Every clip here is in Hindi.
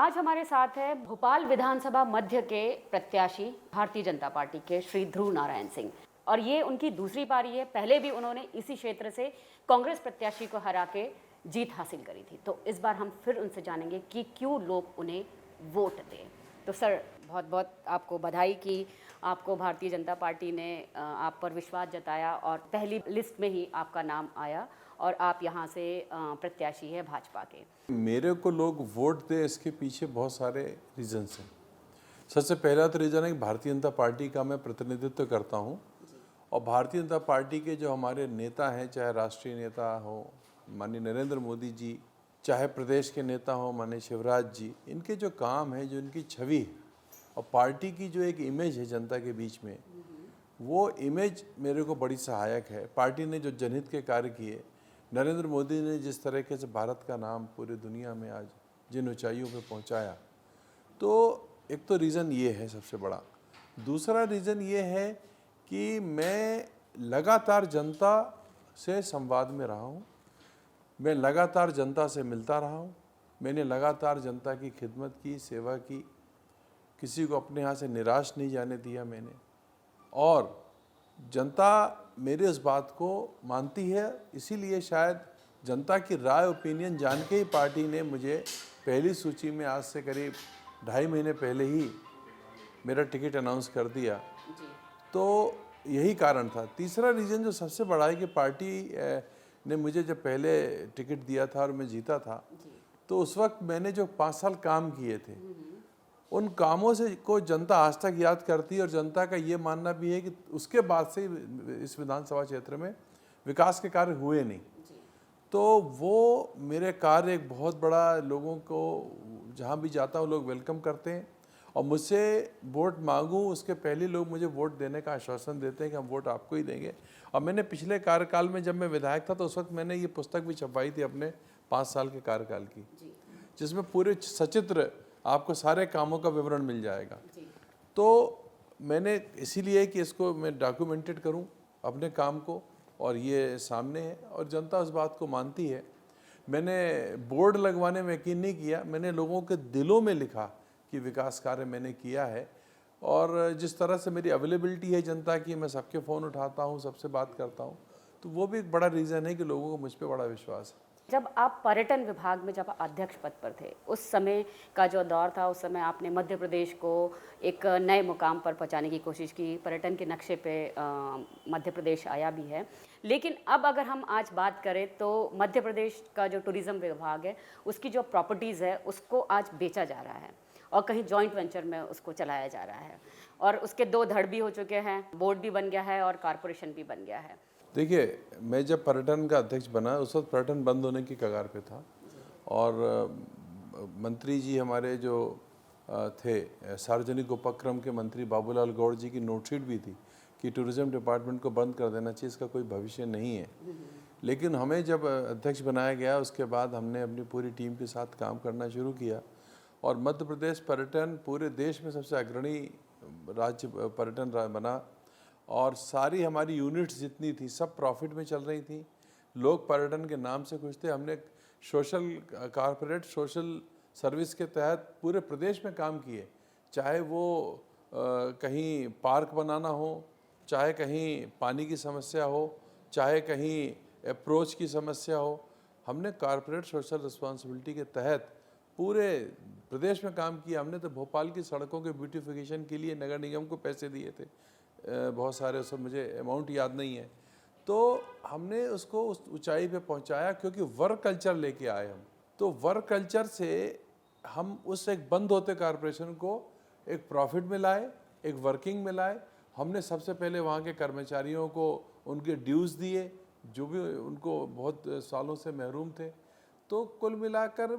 आज हमारे साथ है भोपाल विधानसभा मध्य के प्रत्याशी भारतीय जनता पार्टी के श्री ध्रुव नारायण सिंह, और ये उनकी दूसरी पारी है। पहले भी उन्होंने इसी क्षेत्र से कांग्रेस प्रत्याशी को हरा के जीत हासिल करी थी। तो इस बार हम फिर उनसे जानेंगे कि क्यों लोग उन्हें वोट दें। तो सर, बहुत बहुत आपको बधाई कि आपको भारतीय जनता पार्टी ने आप पर विश्वास जताया और पहली लिस्ट में ही आपका नाम आया और आप यहाँ से प्रत्याशी है भाजपा के। मेरे को लोग वोट दे, इसके पीछे बहुत सारे रीजंस हैं। सबसे पहला तो रीज़न है कि भारतीय जनता पार्टी का मैं प्रतिनिधित्व करता हूँ और भारतीय जनता पार्टी के जो हमारे नेता हैं, चाहे राष्ट्रीय नेता हो माननीय नरेंद्र मोदी जी, चाहे प्रदेश के नेता हो माननीय शिवराज जी, इनके जो काम है, जो इनकी छवि है और पार्टी की जो एक इमेज है जनता के बीच में, वो इमेज मेरे को बड़ी सहायक है। पार्टी ने जो जनहित के कार्य किए, नरेंद्र मोदी ने जिस तरीके से भारत का नाम पूरी दुनिया में आज जिन ऊंचाइयों पे पहुंचाया, तो एक तो रीज़न ये है सबसे बड़ा। दूसरा रीज़न ये है कि मैं लगातार जनता से संवाद में रहा हूँ, मैं लगातार जनता से मिलता रहा हूँ, मैंने लगातार जनता की खिदमत की, सेवा की, किसी को अपने यहाँ से निराश नहीं जाने दिया मैंने। और जनता मेरे इस बात को मानती है, इसीलिए शायद जनता की राय, ओपिनियन जान के ही पार्टी ने मुझे पहली सूची में आज से करीब 2.5 महीने पहले ही मेरा टिकट अनाउंस कर दिया। तो यही कारण था। तीसरा रीज़न जो सबसे बड़ा है कि पार्टी ने मुझे जब पहले टिकट दिया था और मैं जीता था, तो उस वक्त मैंने जो 5 साल काम किए थे, उन कामों से को जनता आज तक याद करती है और जनता का ये मानना भी है कि उसके बाद से इस विधानसभा क्षेत्र में विकास के कार्य हुए नहीं। तो वो मेरे कार्य एक बहुत बड़ा, लोगों को जहाँ भी जाता हूँ लोग वेलकम करते हैं और मुझसे वोट मांगूँ उसके पहले लोग मुझे वोट देने का आश्वासन देते हैं कि हम वोट आपको ही देंगे। और मैंने पिछले कार्यकाल में जब मैं विधायक था तो उस वक्त मैंने ये पुस्तक भी छपवाई थी अपने 5 साल के कार्यकाल की, जिसमें पूरे सचित्र आपको सारे कामों का विवरण मिल जाएगा। तो मैंने इसीलिए कि इसको मैं डॉक्यूमेंटेड करूं अपने काम को, और ये सामने है और जनता उस बात को मानती है। मैंने बोर्ड लगवाने में यकीन नहीं किया, मैंने लोगों के दिलों में लिखा कि विकास कार्य मैंने किया है। और जिस तरह से मेरी अवेलेबिलिटी है जनता की, मैं सबके फ़ोन उठाता हूँ, सबसे बात करता हूँ, तो वो भी एक बड़ा रीज़न है कि लोगों को मुझ पर बड़ा विश्वास है। जब आप पर्यटन विभाग में जब अध्यक्ष पद पर थे, उस समय का जो दौर था, उस समय आपने मध्य प्रदेश को एक नए मुकाम पर पहुंचाने की कोशिश की। पर्यटन के नक्शे पे मध्य प्रदेश आया भी है। लेकिन अब अगर हम आज बात करें तो मध्य प्रदेश का जो टूरिज़्म विभाग है, उसकी जो प्रॉपर्टीज़ है उसको आज बेचा जा रहा है और कहीं जॉइंट वेंचर में उसको चलाया जा रहा है, और उसके 2 धड़ भी हो चुके हैं, बोर्ड भी बन गया है और कॉरपोरेशन भी बन गया है। देखिए, मैं जब पर्यटन का अध्यक्ष बना उस वक्त पर्यटन बंद होने की कगार पे था और मंत्री जी हमारे जो थे, सार्वजनिक उपक्रम के मंत्री बाबूलाल गौड़ जी की नोटशीट भी थी कि टूरिज्म डिपार्टमेंट को बंद कर देना चाहिए, इसका कोई भविष्य नहीं है। लेकिन हमें जब अध्यक्ष बनाया गया उसके बाद हमने अपनी पूरी टीम के साथ काम करना शुरू किया और मध्य प्रदेश पर्यटन पूरे देश में सबसे अग्रणी राज्य पर्यटन बना और सारी हमारी यूनिट्स जितनी थी सब प्रॉफिट में चल रही थी। लोग पर्यटन के नाम से खुश थे। हमने सोशल कॉरपोरेट सोशल सर्विस के तहत पूरे प्रदेश में काम किए, चाहे वो कहीं पार्क बनाना हो, चाहे कहीं पानी की समस्या हो, चाहे कहीं अप्रोच की समस्या हो। हमने कॉरपोरेट सोशल रिस्पॉन्सिबिलिटी के तहत पूरे प्रदेश में काम किया। हमने तो भोपाल की सड़कों के ब्यूटिफिकेशन के लिए नगर निगम को पैसे दिए थे, बहुत सारे, सब मुझे अमाउंट याद नहीं है। तो हमने उसको उस ऊंचाई पे पहुंचाया क्योंकि वर्क कल्चर लेके आए हम। तो वर्क कल्चर से हम उस एक बंद होते कॉरपोरेशन को एक प्रॉफिट में लाए, एक वर्किंग में लाए। हमने सबसे पहले वहाँ के कर्मचारियों को उनके ड्यूज़ दिए, जो भी उनको बहुत सालों से महरूम थे। तो कुल मिलाकर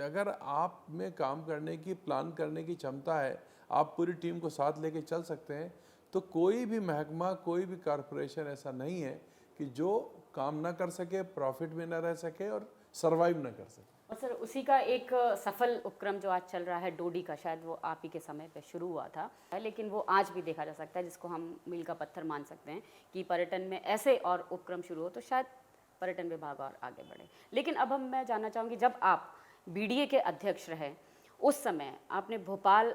अगर आप में काम करने की, प्लान करने की क्षमता है, आप पूरी टीम को साथ लेके चल सकते हैं, तो कोई भी महकमा, कोई भी कॉरपोरेशन ऐसा नहीं है कि जो काम ना कर सके, प्रॉफिट में ना रह सके और सरवाइव ना कर सके। और सर, उसी का एक सफल उपक्रम जो आज चल रहा है डोडी का, शायद वो आप ही के समय पे शुरू हुआ था, लेकिन वो आज भी देखा जा सकता है, जिसको हम मील का पत्थर मान सकते हैं कि पर्यटन में ऐसे और उपक्रम शुरू हो तो शायद पर्यटन विभाग और आगे बढ़े। लेकिन अब मैं जानना चाहूँगी, जब आप बीडीए के अध्यक्ष रहे उस समय आपने भोपाल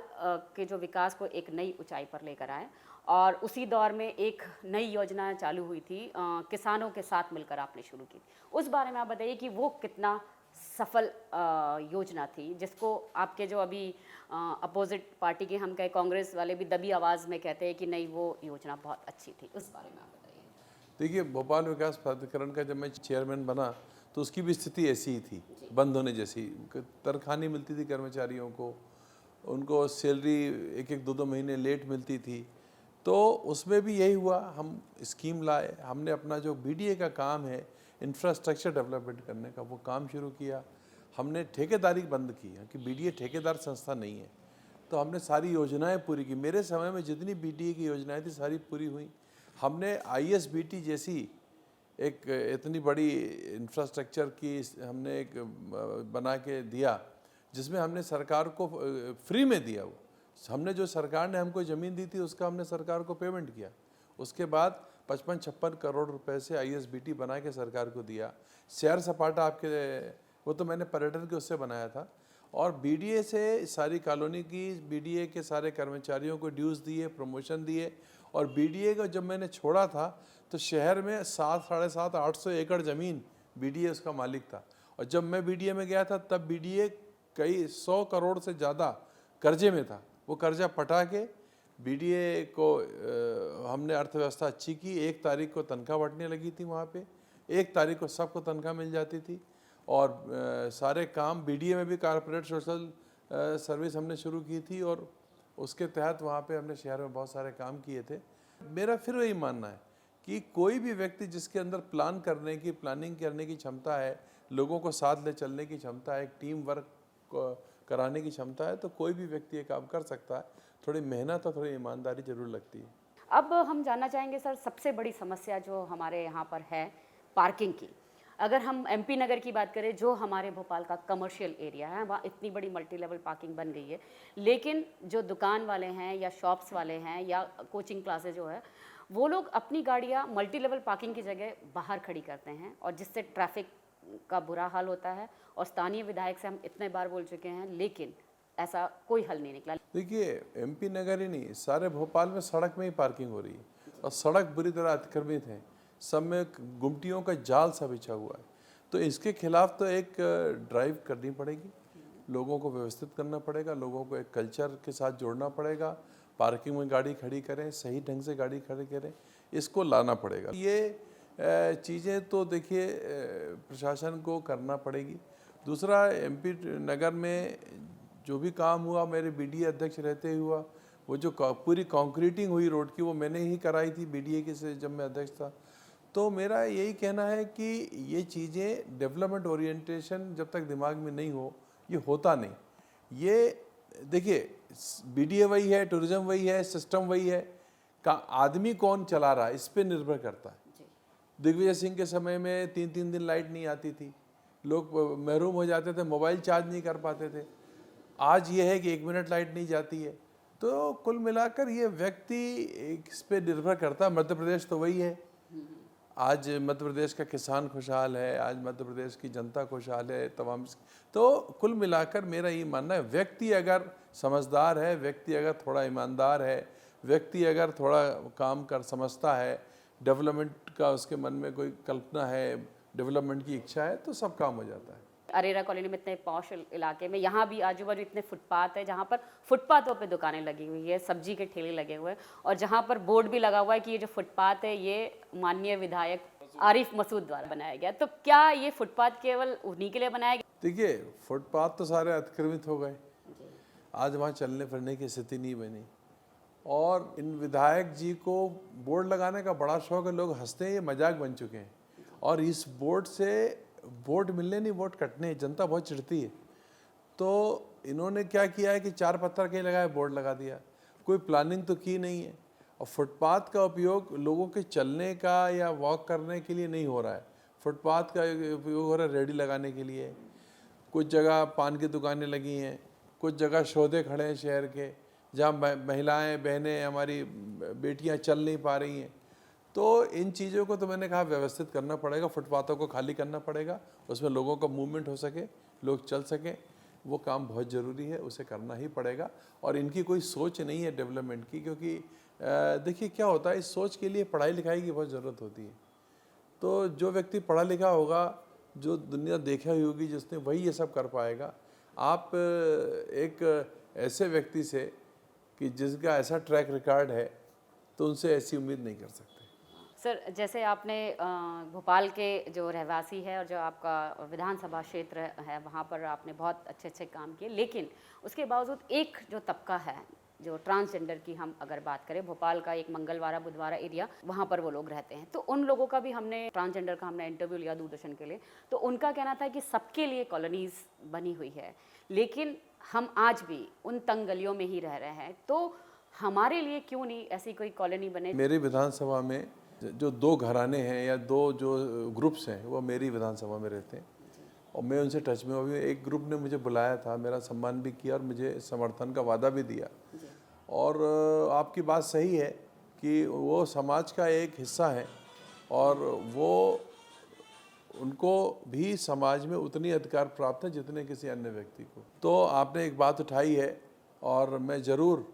के जो विकास को एक नई ऊंचाई पर लेकर आए और उसी दौर में एक नई योजना चालू हुई थी, किसानों के साथ मिलकर आपने शुरू की। उस बारे में आप बताइए कि वो कितना सफल योजना थी, जिसको आपके जो अभी अपोजिट पार्टी के हम कहे कांग्रेस वाले भी दबी आवाज़ में कहते हैं कि नहीं वो योजना बहुत अच्छी थी। उस बारे में आप बताइए। देखिए, भोपाल विकास प्राधिकरण का जब मैं चेयरमैन बना तो उसकी भी स्थिति ऐसी ही थी, बंद होने जैसी। तनख्वाह नहीं मिलती थी कर्मचारियों को, उनको सैलरी एक एक दो दो महीने लेट मिलती थी। तो उसमें भी यही हुआ, हम स्कीम लाए, हमने अपना जो बीडीए का काम है इंफ्रास्ट्रक्चर डेवलपमेंट करने का, वो काम शुरू किया। हमने ठेकेदारी बंद की कि बीडीए ठेकेदार संस्था नहीं है, तो हमने सारी योजनाएं पूरी की। मेरे समय में जितनी बीडीए की योजनाएं थी सारी पूरी हुई। हमने आईएसबीटी जैसी एक इतनी बड़ी इंफ्रास्ट्रक्चर की हमने एक बना के दिया, जिसमें हमने सरकार को फ्री में दिया। वो हमने जो सरकार ने हमको ज़मीन दी थी उसका हमने सरकार को पेमेंट किया। उसके बाद 55-56 करोड़ रुपए से आईएसबीटी बना के सरकार को दिया। सैर सपाटा आपके, वो तो मैंने पर्यटन के उससे बनाया था। और बीडीए से सारी कॉलोनी की, बीडीए के सारे कर्मचारियों को ड्यूज़ दिए, प्रमोशन दिए। और बीडीए को जब मैंने छोड़ा था तो शहर में 700-800 एकड़ ज़मीन बीडीए उसका मालिक था। और जब मैं बीडीए में गया था तब बीडीए कई 100 करोड़ से ज़्यादा कर्जे में था। वो कर्जा पटा के बीडीए को हमने अर्थव्यवस्था अच्छी की। 1 तारीख को तनख्वाह बढ़ने लगी थी वहाँ पे, 1 तारीख को सबको तनख्वाह मिल जाती थी। और सारे काम बीडीए में भी कॉर्पोरेट सोशल सर्विस हमने शुरू की थी और उसके तहत वहाँ पे हमने शहर में बहुत सारे काम किए थे। मेरा फिर वही मानना है कि कोई भी व्यक्ति जिसके अंदर प्लान करने की, प्लानिंग करने की क्षमता है, लोगों को साथ ले चलने की क्षमता है, टीम वर्क कराने की क्षमता है, तो कोई भी व्यक्ति ये काम कर सकता है। थोड़ी मेहनत और थोड़ी ईमानदारी जरूर लगती है। अब हम जानना चाहेंगे सर, सबसे बड़ी समस्या जो हमारे यहाँ पर है पार्किंग की। अगर हम एमपी नगर की बात करें, जो हमारे भोपाल का कमर्शियल एरिया है, वहाँ इतनी बड़ी मल्टी लेवल पार्किंग बन गई है, लेकिन जो दुकान वाले हैं या शॉप्स वाले हैं या कोचिंग क्लासेस जो है, वो लोग अपनी गाड़ियाँ मल्टी लेवल पार्किंग की जगह बाहर खड़ी करते हैं और जिससे ट्रैफिक का बुरा हाल होता है। और स्थानीय विधायक से हम इतने बार बोल चुके हैं, लेकिन ऐसा कोई हल नहीं निकला। देखिए, एमपी नगर ही नहीं, सारे भोपाल में सड़क में ही पार्किंग हो रही है और सड़क बुरी तरह अतिक्रमित है। सब में गुमटियों का जाल सा बिछा हुआ है। तो इसके खिलाफ तो एक ड्राइव करनी पड़ेगी, लोगों को व्यवस्थित करना पड़ेगा, लोगों को एक कल्चर के साथ जोड़ना पड़ेगा। पार्किंग में गाड़ी खड़ी करें, सही ढंग से गाड़ी खड़ी करें, इसको लाना पड़ेगा। ये चीज़ें तो देखिए प्रशासन को करना पड़ेगी। दूसरा, एमपी नगर में जो भी काम हुआ, मेरे बीडीए अध्यक्ष रहते हुआ, वो जो पूरी कंक्रीटिंग हुई रोड की, वो मैंने ही कराई थी बीडीए के से जब मैं अध्यक्ष था। तो मेरा यही कहना है कि ये चीज़ें डेवलपमेंट ओरिएंटेशन जब तक दिमाग में नहीं हो, ये होता नहीं। ये देखिए, बीडीए वही है, टूरिज्म वही है, सिस्टम वही है, का आदमी कौन चला रहा है इस पे निर्भर करता है। दिग्विजय सिंह के समय में 3-3 दिन लाइट नहीं आती थी, लोग महरूम हो जाते थे, मोबाइल चार्ज नहीं कर पाते थे। आज ये है कि 1 मिनट लाइट नहीं जाती है। तो कुल मिलाकर ये व्यक्ति इस पे निर्भर करता है। मध्य प्रदेश तो वही है, आज मध्य प्रदेश का किसान खुशहाल है, आज मध्य प्रदेश की जनता खुशहाल है तमाम। तो कुल मिलाकर मेरा ये मानना है, व्यक्ति अगर समझदार है, व्यक्ति अगर थोड़ा ईमानदार है, व्यक्ति अगर थोड़ा काम कर समझता है, डेवलपमेंट का उसके मन में कोई कल्पना है, डेवलपमेंट की इच्छा है, तो सब काम हो जाता है। अरेरा कॉलोनी में इतने पॉश इलाके में यहाँ भी आजू बाजू इतने फुटपाथ है, जहाँ पर फुटपाथों पे दुकानें लगी हुई है, सब्जी के ठेले लगे हुए हैं और जहाँ पर बोर्ड भी लगा हुआ है कि ये जो फुटपाथ है ये माननीय विधायक आरिफ मसूद द्वारा बनाया गया। तो क्या ये फुटपाथ केवल उन्हीं के लिए बनाया गया? देखिए, फुटपाथ तो सारे अतिक्रमित हो गए, आज वहाँ चलने फिरने की स्थिति नहीं बनी। और इन विधायक जी को बोर्ड लगाने का बड़ा शौक है, लोग हंसते हैं, ये मजाक बन चुके हैं। और इस बोर्ड से वोट मिलने नहीं, वोट कटने, जनता बहुत चिढ़ती है। तो इन्होंने क्या किया है कि 4 पत्थर के लगाए, बोर्ड लगा दिया, कोई प्लानिंग तो की नहीं है। और फुटपाथ का उपयोग लोगों के चलने का या वॉक करने के लिए नहीं हो रहा है, फुटपाथ का उपयोग हो रहा है रेडी लगाने के लिए। कुछ जगह पान की दुकानें लगी हैं, कुछ जगह सौदे खड़े हैं शहर के, जहाँ महिलाएं, बहनें, हमारी बेटियां चल नहीं पा रही हैं। तो इन चीज़ों को तो मैंने कहा व्यवस्थित करना पड़ेगा, फुटपाथों को खाली करना पड़ेगा, उसमें लोगों का मूवमेंट हो सके, लोग चल सकें। वो काम बहुत ज़रूरी है, उसे करना ही पड़ेगा। और इनकी कोई सोच नहीं है डेवलपमेंट की, क्योंकि देखिए क्या होता है, इस सोच के लिए पढ़ाई लिखाई की बहुत ज़रूरत होती है। तो जो व्यक्ति पढ़ा लिखा होगा, जो दुनिया देखा ही होगी जिसने, वही ये सब कर पाएगा। आप एक ऐसे व्यक्ति से कि जिसका ऐसा ट्रैक रिकॉर्ड है, तो उनसे ऐसी उम्मीद नहीं कर सकते। सर, जैसे आपने भोपाल के जो रहवासी है और जो आपका विधानसभा क्षेत्र है, वहाँ पर आपने बहुत अच्छे अच्छे काम किए, लेकिन उसके बावजूद एक जो तबका है, जो ट्रांसजेंडर की हम अगर बात करें, भोपाल का एक मंगलवारा बुधवारा एरिया, वहाँ पर वो लोग रहते हैं, तो उन लोगों का भी हमने, ट्रांसजेंडर का हमने इंटरव्यू लिया दूरदर्शन के लिए, तो उनका कहना था कि सबके लिए कॉलोनीज बनी हुई है, लेकिन हम आज भी उन तंग गलियों में ही रह रहे हैं, तो हमारे लिए क्यों नहीं ऐसी कोई कॉलोनी बने। मेरी विधानसभा में जो 2 घराने हैं या 2 जो ग्रुप्स हैं, वो मेरी विधानसभा में रहते हैं और मैं उनसे टच में हूँ। एक ग्रुप ने मुझे बुलाया था, मेरा सम्मान भी किया और मुझे समर्थन का वादा भी दिया। और आपकी बात सही है कि वो समाज का एक हिस्सा है और वो, उनको भी समाज में उतनी अधिकार प्राप्त है जितने किसी अन्य व्यक्ति को। तो आपने एक बात उठाई है और मैं ज़रूर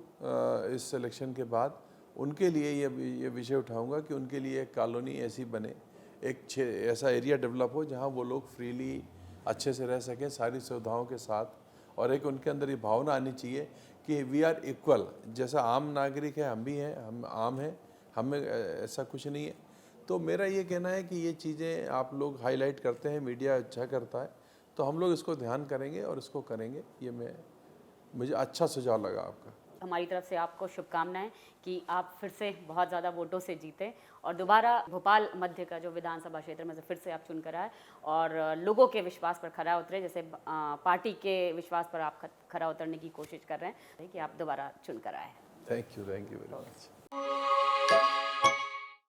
इस सिलेक्शन के बाद उनके लिए ये विषय उठाऊंगा कि उनके लिए एक कॉलोनी ऐसी बने, एक ऐसा एरिया डेवलप हो जहां वो लोग फ्रीली अच्छे से रह सकें, सारी सुविधाओं के साथ। और एक उनके अंदर ये भावना आनी चाहिए कि वी आर इक्वल, जैसा आम नागरिक है हम भी हैं, हम आम हैं, हमें ऐसा कुछ नहीं है। तो मेरा ये कहना है कि ये चीज़ें आप लोग हाईलाइट करते हैं, मीडिया अच्छा करता है, तो हम लोग इसको ध्यान करेंगे और इसको करेंगे। ये मुझे अच्छा सुझाव लगा आपका। हमारी तरफ से आपको शुभकामनाएं कि आप फिर से बहुत ज़्यादा वोटों से जीते और दोबारा भोपाल मध्य का जो विधानसभा क्षेत्र में से फिर से आप चुन कर आए और लोगों के विश्वास पर खरा उतरे, जैसे पार्टी के विश्वास पर आप खरा उतरने की कोशिश कर रहे हैं कि आप दोबारा चुन कर आए। Thank you very much.